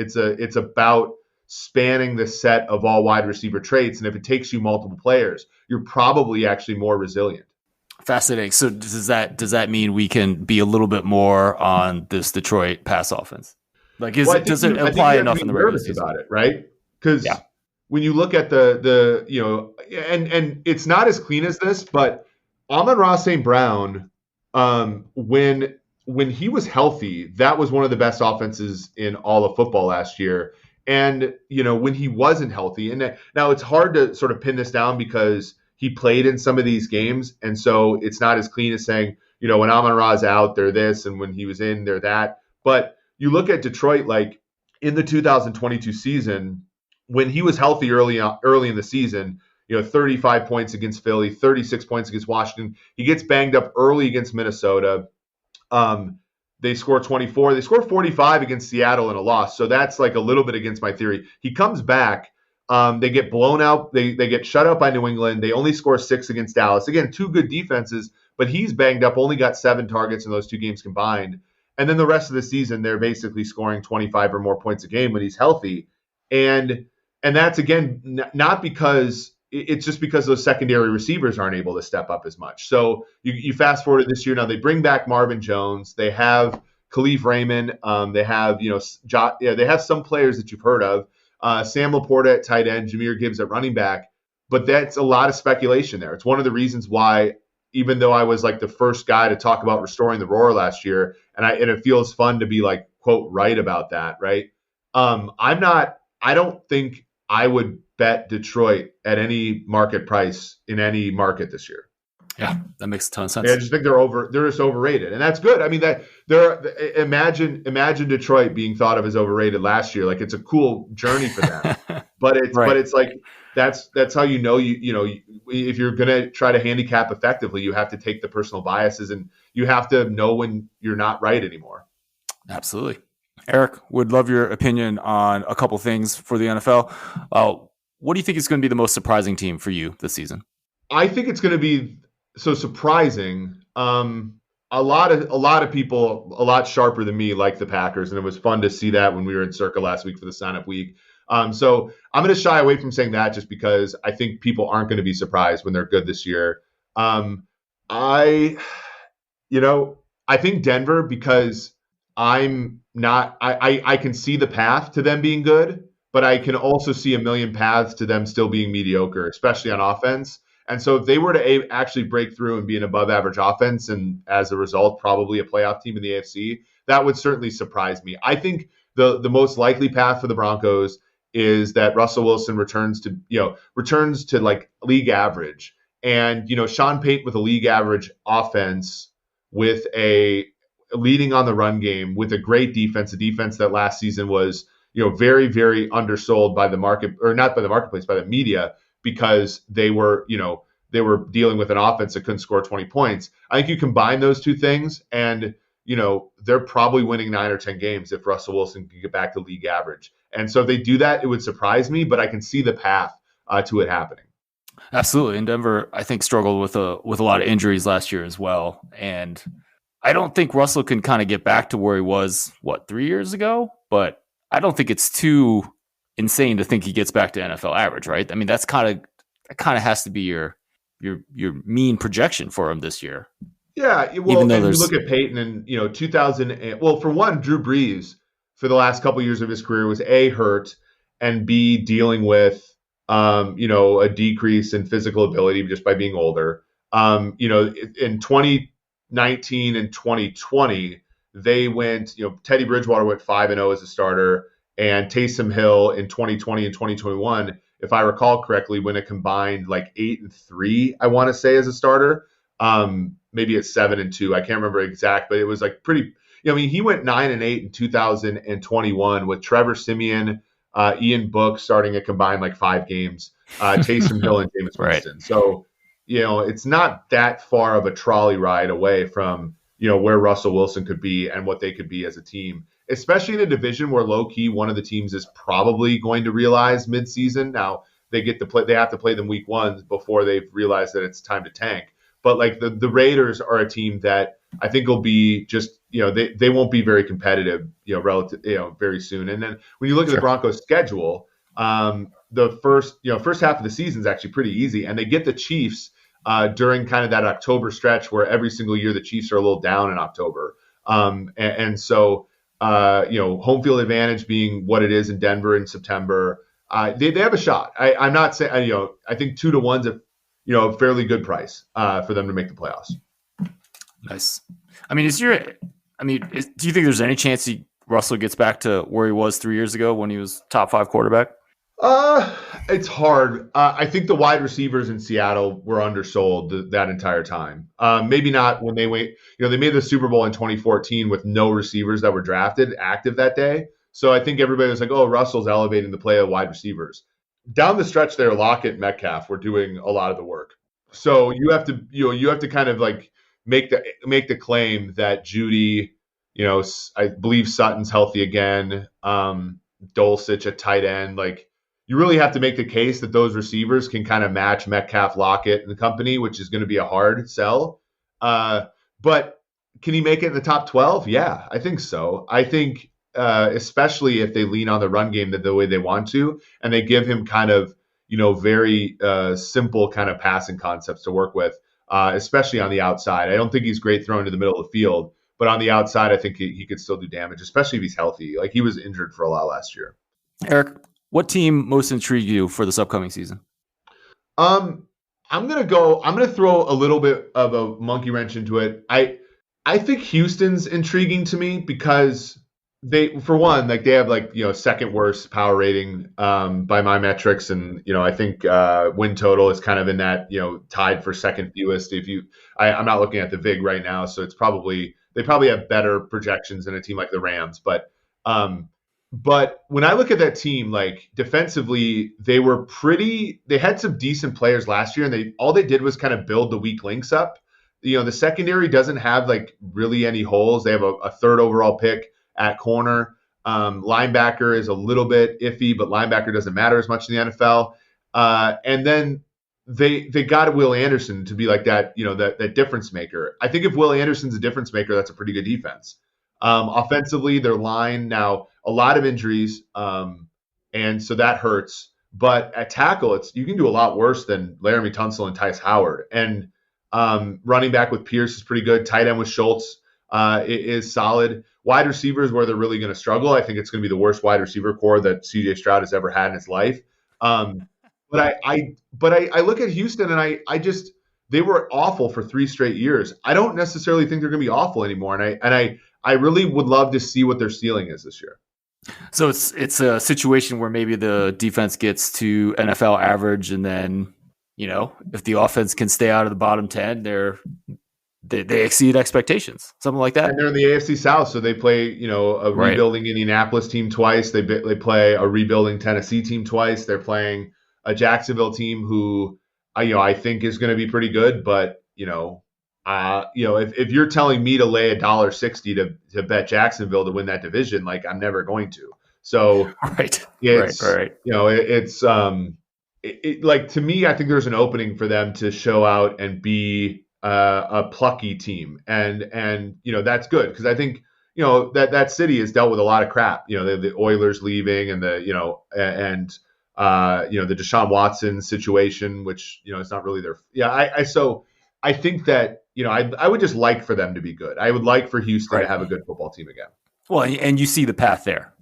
about spanning the set of all wide receiver traits. And if it takes you multiple players, you're probably actually more resilient. Fascinating. So does that mean we can be a little bit more on this Detroit pass offense? Like, does it apply enough in the regular season about it, right? Because when you look at the and it's not as clean as this, but Amon-Ra St. Brown, when he was healthy, that was one of the best offenses in all of football last year. And when he wasn't healthy, and now it's hard to sort of pin this down because he played in some of these games, and so it's not as clean as saying, when Amon-Ra's out, they're this, and when he was in, they're that. But you look at Detroit, like in the 2022 season, when he was healthy early in the season, 35 points against Philly, 36 points against Washington. He gets banged up early against Minnesota. They score 24. They score 45 against Seattle in a loss. So that's like a little bit against my theory. He comes back. They get blown out. They get shut out by New England. They only score 6 against Dallas. Again, 2 good defenses, but he's banged up, only got 7 targets in those 2 games combined. And then the rest of the season, they're basically scoring 25 or more points a game when he's healthy. And that's, again, not because it's just because those secondary receivers aren't able to step up as much. So you fast forward to this year. Now they bring back Marvin Jones. They have Khalif Raymond. They have, they have some players that you've heard of. Sam Laporta at tight end, Jahmyr Gibbs at running back. But that's a lot of speculation there. It's one of the reasons why, even though I was like the first guy to talk about restoring the roar last year, and it feels fun to be like, quote, right about that, right? I don't think I would bet Detroit at any market price in any market this year. Yeah, that makes a ton of sense. I just think they're just overrated. And that's good. I mean, imagine Detroit being thought of as overrated last year. Like, it's a cool journey for them. But it's like, that's how if you're going to try to handicap effectively, you have to take the personal biases, and you have to know when you're not right anymore. Absolutely. Eric, would love your opinion on a couple things for the NFL. What do you think is going to be the most surprising team for you this season? I think it's going to be so surprising. A lot of people a lot sharper than me like the Packers, and it was fun to see that when we were in Circa last week for the sign-up week. So I'm going to shy away from saying that just because I think people aren't going to be surprised when they're good this year. I think Denver, because I can see the path to them being good, but I can also see a million paths to them still being mediocre, especially on offense. And so if they were to actually break through and be an above average offense, and as a result, probably a playoff team in the AFC, that would certainly surprise me. I think the most likely path for the Broncos is that Russell Wilson returns to like league average. And, Sean Payton with a league average offense, with a leading on the run game, with a great defense, a defense that last season was, very, very undersold by the market, or not by the marketplace, by the media, because they were dealing with an offense that couldn't score 20 points. I think you combine those two things, and, they're probably winning 9 or 10 games if Russell Wilson can get back to league average. And so if they do that, it would surprise me, but I can see the path to it happening. Absolutely. And Denver, I think, struggled with a lot of injuries last year as well. And I don't think Russell can kind of get back to where he was, 3 years ago? But I don't think it's too insane to think he gets back to NFL average, right? I mean, that kind of has to be your mean projection for him this year. Yeah, well, and you look at Peyton and 2000. Well, for one, Drew Brees for the last couple of years of his career was A, hurt, and B, dealing with a decrease in physical ability just by being older. In 2019 and 2020, they went. Teddy Bridgewater went 5-0 as a starter, and Taysom Hill in 2020 and 2021, if I recall correctly, went a combined like 8-3, I want to say, as a starter. Maybe it's 7-2. I can't remember exact, but it was like pretty. He went 9-8 in 2021 with Trevor Siemian, Ian Book starting a combined like 5 games, Taysom Hill and Jameis Winston. Right. So, it's not that far of a trolley ride away from, where Russell Wilson could be and what they could be as a team, especially in a division where low key one of the teams is probably going to realize midseason. Now they have to play them week 1 before they've realized that it's time to tank. But like the Raiders are a team that I think will be just, they won't be very competitive, relative, very soon. And then when you look at the Broncos schedule, the first half of the season is actually pretty easy, and they get the Chiefs during kind of that October stretch where every single year the Chiefs are a little down in October. So home field advantage being what it is in Denver in September, they have a shot. I'm not saying, I think 2-1's a fairly good price for them to make the playoffs. Nice. I mean, do you think there's any chance Russell gets back to where he was 3 years ago when he was top 5 quarterback? It's hard. I think the wide receivers in Seattle were undersold that entire time. Maybe not when they went. They made the Super Bowl in 2014 with no receivers that were drafted active that day. So I think everybody was like, "Oh, Russell's elevating the play of wide receivers." Down the stretch there, Lockett and Metcalf were doing a lot of the work. So you have to kind of like make the claim that Judy, I believe Sutton's healthy again. Dulcich at tight end, like. You really have to make the case that those receivers can kind of match Metcalf, Lockett, and the company, which is going to be a hard sell. But Can he make it in the top 12? Yeah, I think so. I think especially if they lean on the run game the way they want to, and they give him kind of very simple kind of passing concepts to work with, especially on the outside. I don't think he's great throwing to the middle of the field, but on the outside, I think he could still do damage, especially if he's healthy. Like he was injured for a while last year. Eric, what team most intrigued you for this upcoming season? I'm gonna throw a little bit of a monkey wrench into it. I think Houston's intriguing to me because for one, like they have second worst power rating by my metrics, and I think win total is kind of in that tied for second fewest. I'm not looking at the VIG right now, so they probably have better projections than a team like the Rams, but when I look at that team, like defensively, they had some decent players last year, and all they did was kind of build the weak links up. The secondary doesn't have like really any holes. They have a third overall pick at corner. Linebacker is a little bit iffy, but linebacker doesn't matter as much in the NFL. And then they got Will Anderson to be like that, that difference maker. I think if Will Anderson's a difference maker, that's a pretty good defense. Offensively, their line now a lot of injuries, and so that hurts. But at tackle, you can do a lot worse than Laramie Tunsil and Tyce Howard. And running back with Pierce is pretty good. Tight end with Schultz is solid. Wide receivers where they're really going to struggle. I think it's going to be the worst wide receiver core that C.J. Stroud has ever had in his life. But I look at Houston and they were awful for 3 straight years. I don't necessarily think they're going to be awful anymore. And I really would love to see what their ceiling is this year. So it's a situation where maybe the defense gets to NFL average, and then if the offense can stay out of the bottom 10, they exceed expectations, something like that. And they're in the AFC South, so they play a rebuilding Indianapolis team twice. They play a rebuilding Tennessee team twice. They're playing a Jacksonville team who I think is going to be pretty good, but if you're telling me to lay $1.60 to bet Jacksonville to win that division, like I'm never going to. So right. It's like to me, I think there's an opening for them to show out and be a plucky team, and that's good because I think that city has dealt with a lot of crap. The Oilers leaving and the Deshaun Watson situation, which it's not really their so I think that I would just like for them to be good. I would like for Houston to have a good football team again. Well, and you see the path there.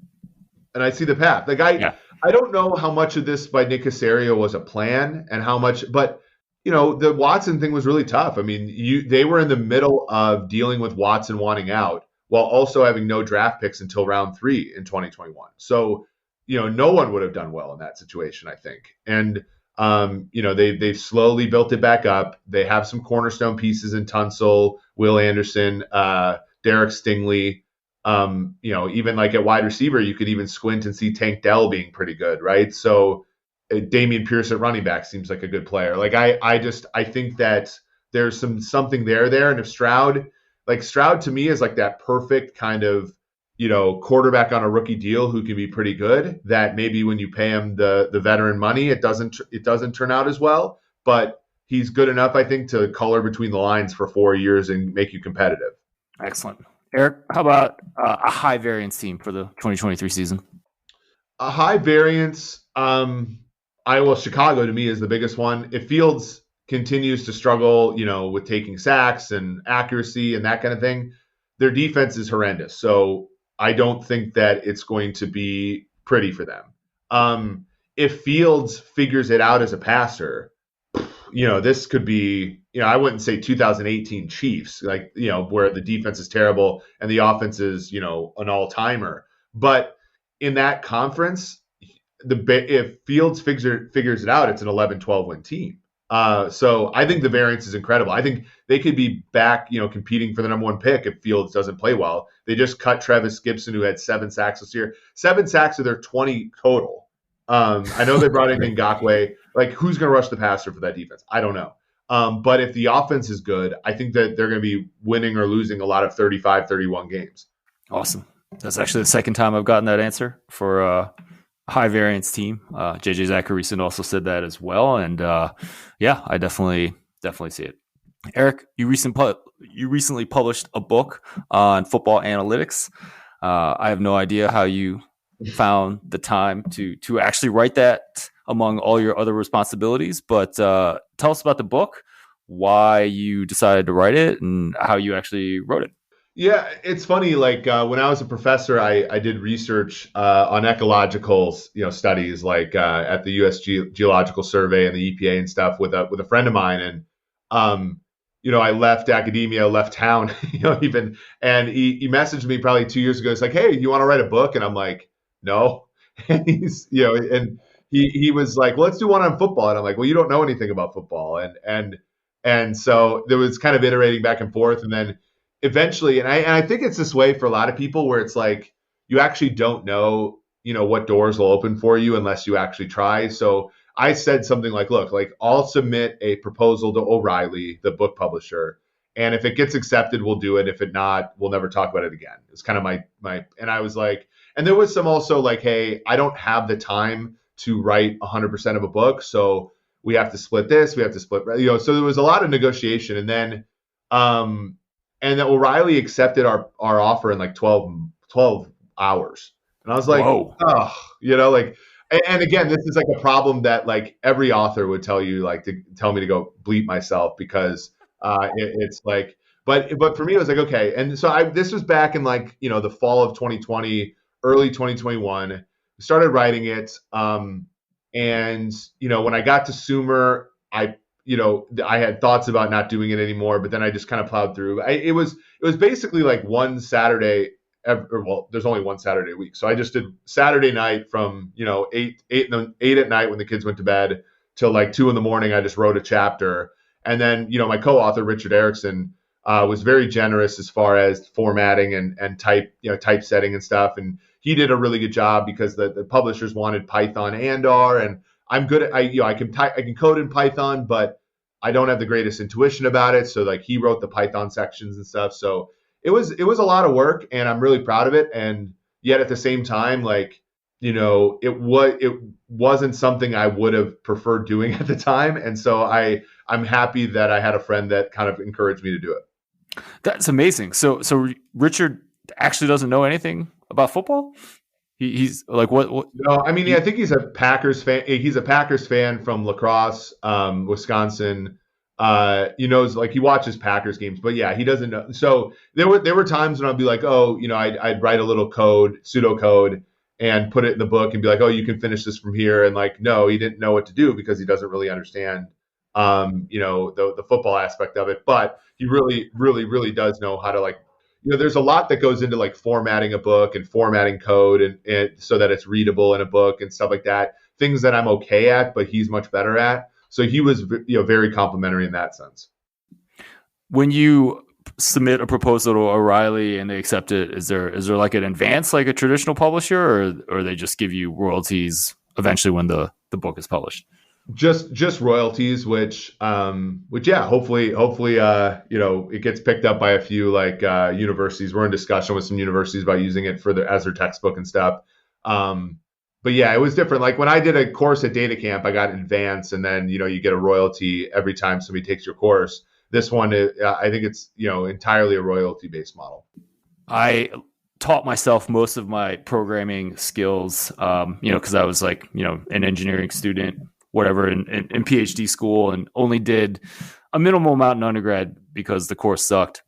And I see the path. Like I don't know how much of this by Nick Caserio was a plan and how much, but the Watson thing was really tough. I mean, they were in the middle of dealing with Watson wanting out while also having no draft picks until round 3 in 2021. So, no one would have done well in that situation, I think. And they've slowly built it back up. They have some cornerstone pieces in Tunsil, Will Anderson, Derek Stingley. Even like at wide receiver, you could even squint and see Tank Dell being pretty good, right? So Damian Pierce at running back seems like a good player. Like I think that there's something there. And if Stroud to me is like that perfect kind of quarterback on a rookie deal who can be pretty good, that maybe when you pay him the veteran money, it doesn't turn out as well, but he's good enough, I think, to color between the lines for 4 years and make you competitive. Excellent. Eric, how about a high variance team for the 2023 season? A high variance, Chicago to me is the biggest one. If Fields continues to struggle, with taking sacks and accuracy and that kind of thing, their defense is horrendous. So I don't think that it's going to be pretty for them. If Fields figures it out as a passer, this could be, I wouldn't say 2018 Chiefs, like, where the defense is terrible and the offense is, an all-timer. But in that conference, if Fields figures it out, it's an 11-12 win team. So I think the variance is incredible. I think they could be back, competing for the number 1 pick if Fields doesn't play well. They just cut Travis Gibson, who had 7 sacks this year. 7 sacks of their 20 total. I know they brought in Ngakoue. Like, who's going to rush the passer for that defense? I don't know. But if the offense is good, I think that they're going to be winning or losing a lot of 35-31 games. Awesome. That's actually the second time I've gotten that answer for a high variance team. JJ Zacharyson also said that as well. And I definitely see it. Eric, you recently published a book on football analytics. I have no idea how you found the time to actually write that among all your other responsibilities, but tell us about the book, why you decided to write it, and how you actually wrote it. Yeah, it's funny. Like when I was a professor, I did research on ecological, studies, like at the U.S. Geological Survey and the EPA and stuff with a friend of mine, and I left academia, left town, even, and he messaged me probably 2 years ago. It's like, hey, you want to write a book? And I'm like, no. And and he was like, well, let's do one on football, and I'm like, well, you don't know anything about football, and so there was kind of iterating back and forth, and then eventually, and I think it's this way for a lot of people where it's like you actually don't know, what doors will open for you unless you actually try. So I said something like, look, like I'll submit a proposal to O'Reilly, the book publisher, and if it gets accepted, we'll do it. If it not, we'll never talk about it again. It's kind of my and I was like, and there was some also like, hey, I don't have the time to write 100% of a book, so we have to split this, we have to split, so there was a lot of negotiation, um and then O'Reilly accepted our offer in like 12 hours. And I was like, Whoa. oh, like, and again, this is like a problem that like every author would tell you, like to tell me to go bleep myself because it's like, but for me, it was like, okay. And so this was back in like, the fall of 2020, early 2021, started writing it. And, when I got to Sumer, I had thoughts about not doing it anymore, but then I just kind of plowed through. It was basically like one Saturday. Well, there's only one Saturday a week, so I just did Saturday night from 8 at night when the kids went to bed till like 2 a.m. I just wrote a chapter, and then my co-author Richard Erickson was very generous as far as formatting and typesetting and stuff, and he did a really good job because the publishers wanted Python and R, and I'm good at I can code in Python, but I don't have the greatest intuition about it. So like he wrote the Python sections and stuff. So it was a lot of work, and I'm really proud of it. And yet at the same time, like it wasn't something I would have preferred doing at the time. And so I'm happy that I had a friend that kind of encouraged me to do it. That's amazing. So Richard actually doesn't know anything about football. He's like what? No, I mean, I think he's a Packers fan. He's a Packers fan from La Crosse, Wisconsin. He knows, like, he watches Packers games, but yeah, he doesn't know. So there were times when I'd be like, oh, I'd write a little pseudocode, and put it in the book and be like, oh, you can finish this from here. And like, no, he didn't know what to do because he doesn't really understand, the football aspect of it. But he really, really, really does know how to, like, there's a lot that goes into like formatting a book and formatting code and so that it's readable in a book and stuff like that. Things that I'm okay at, but he's much better at. So he was, very complimentary in that sense. When you submit a proposal to O'Reilly and they accept it, is there like an advance like a traditional publisher, or they just give you royalties eventually when the book is published? Just royalties, which yeah, hopefully it gets picked up by a few like universities. We're in discussion with some universities about using it as their textbook and stuff. But yeah, it was different. Like when I did a course at Data Camp, I got an advance, and then you get a royalty every time somebody takes your course. This one, I think it's entirely a royalty based model. I taught myself most of my programming skills, because I was like an engineering student, whatever, in PhD school, and only did a minimal amount in undergrad because the course sucked.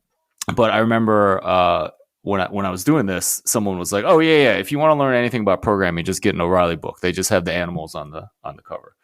But I remember when I was doing this, someone was like, "Oh yeah, if you want to learn anything about programming, just get an O'Reilly book. They just have the animals on the cover."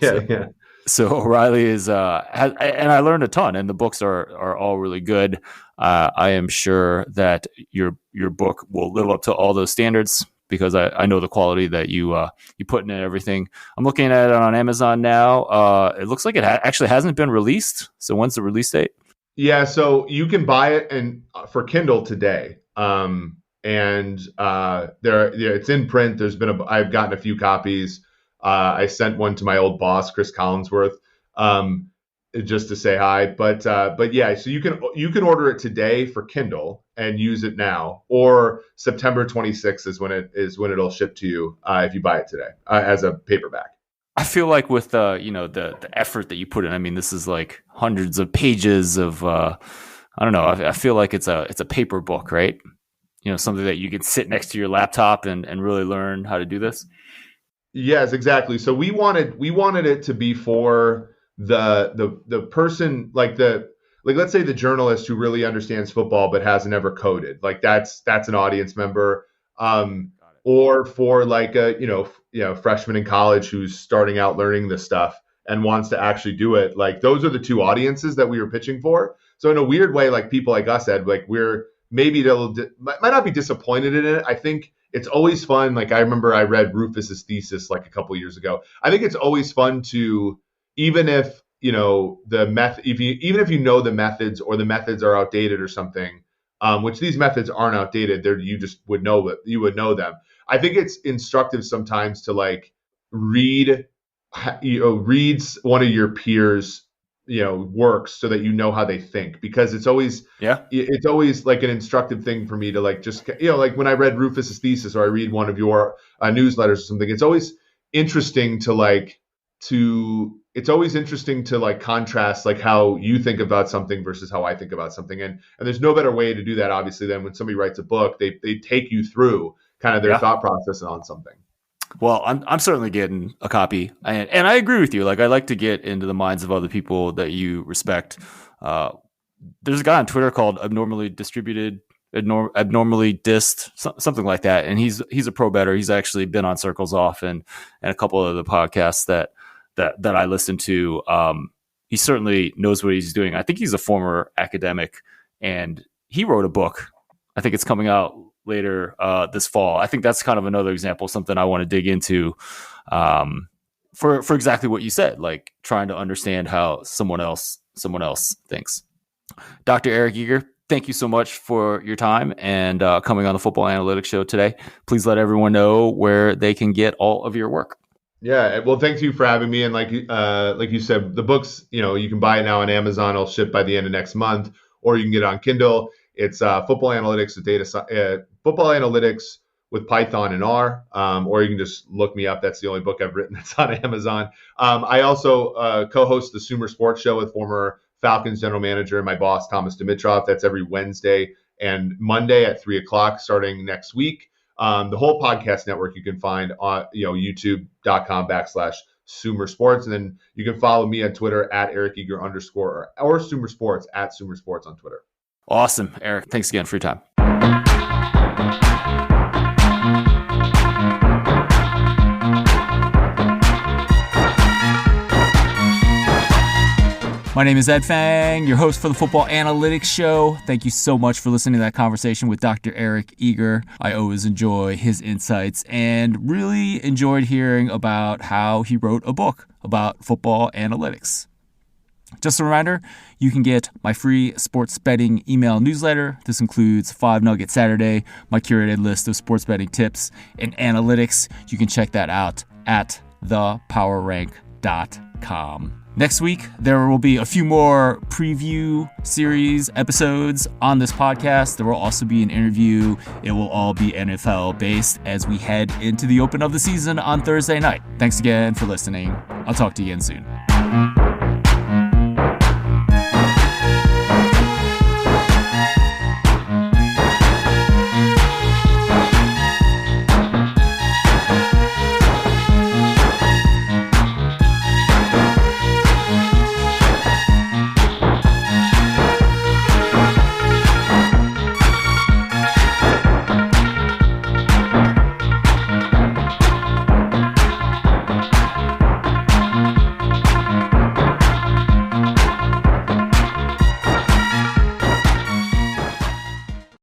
Yeah. So O'Reilly is, and I learned a ton, and the books are all really good. I am sure that your book will live up to all those standards, because I know the quality that you put in everything. I'm looking at it on Amazon now. It looks like it actually hasn't been released. So when's the release date? Yeah, so you can buy it for Kindle today. And it's in print. I've gotten a few copies. I sent one to my old boss, Chris Collinsworth, just to say hi. But yeah, so you can order it today for Kindle and use it now, or September 26th is when it'll ship to you if you buy it today as a paperback. I feel like with the effort that you put in, I mean, this is like hundreds of pages of I don't know. I feel like it's a paper book, right? Something that you can sit next to your laptop and really learn how to do this. Yes, exactly. So we wanted it to be for the person, like let's say the journalist who really understands football but hasn't ever coded. Like that's an audience member. Um, Got it. or for like a freshman in college who's starting out learning this stuff and wants to actually do it. Like those are the two audiences that we were pitching for. So in a weird way, like people like us, Ed, like we're maybe might not be disappointed in it. I think it's always fun. Like I remember I read Rufus's thesis like a couple years ago. I think it's always fun to, even if the method, even if the methods or the methods are outdated or something, which these methods aren't outdated. You just would know that you would know them. I think it's instructive sometimes to like read, reads one of your peers, works so that you know how they think, because Yeah. it's always like an instructive thing for me to like just like when I read Rufus's thesis or I read one of your newsletters or something. It's always interesting to like contrast like how you think about something versus how I think about something, and there's no better way to do that obviously than when somebody writes a book. They take you through kind of their Yeah. thought process on something. Well, I'm certainly getting a copy, and I agree with you. Like I like to get into the minds of other people that you respect. Uh, there's a guy on Twitter called abnormally distributed, abnormally dissed, something like that, and he's a pro bettor. He's actually been on Circles Off and a couple of the podcasts that I listen to. He certainly knows what he's doing. I think he's a former academic, and he wrote a book. I think it's coming out later this fall. I think that's kind of another example, something I want to dig into for exactly what you said, like trying to understand how someone else thinks. Dr. Eric Eager, thank you so much for your time and coming on the Football Analytics Show today. Please let everyone know where they can get all of your work. Yeah, well, thanks you for having me. And like you said, the books, you can buy it now on Amazon. It'll ship by the end of next month, or you can get it on Kindle. It's Football Analytics with Football Analytics with Python and R, or you can just look me up. That's the only book I've written that's on Amazon. I also co-host the Sumer Sports Show with former Falcons general manager and my boss, Thomas Dimitrov. That's every Wednesday and Monday at 3:00 starting next week. The whole podcast network you can find on youtube.com/Sumer Sports. And then you can follow me on Twitter at Eric Eager _ or Sumer Sports at Sumer Sports on Twitter. Awesome, Eric. Thanks again for your time. My name is Ed Fang, your host for the Football Analytics Show. Thank you so much for listening to that conversation with Dr. Eric Eager. I always enjoy his insights and really enjoyed hearing about how he wrote a book about football analytics. Just a reminder, you can get my free sports betting email newsletter. This includes 5 Nugget Saturday, my curated list of sports betting tips and analytics. You can check that out at thepowerrank.com. Next week, there will be a few more preview series episodes on this podcast. There will also be an interview. It will all be NFL based as we head into the open of the season on Thursday night. Thanks again for listening. I'll talk to you again soon.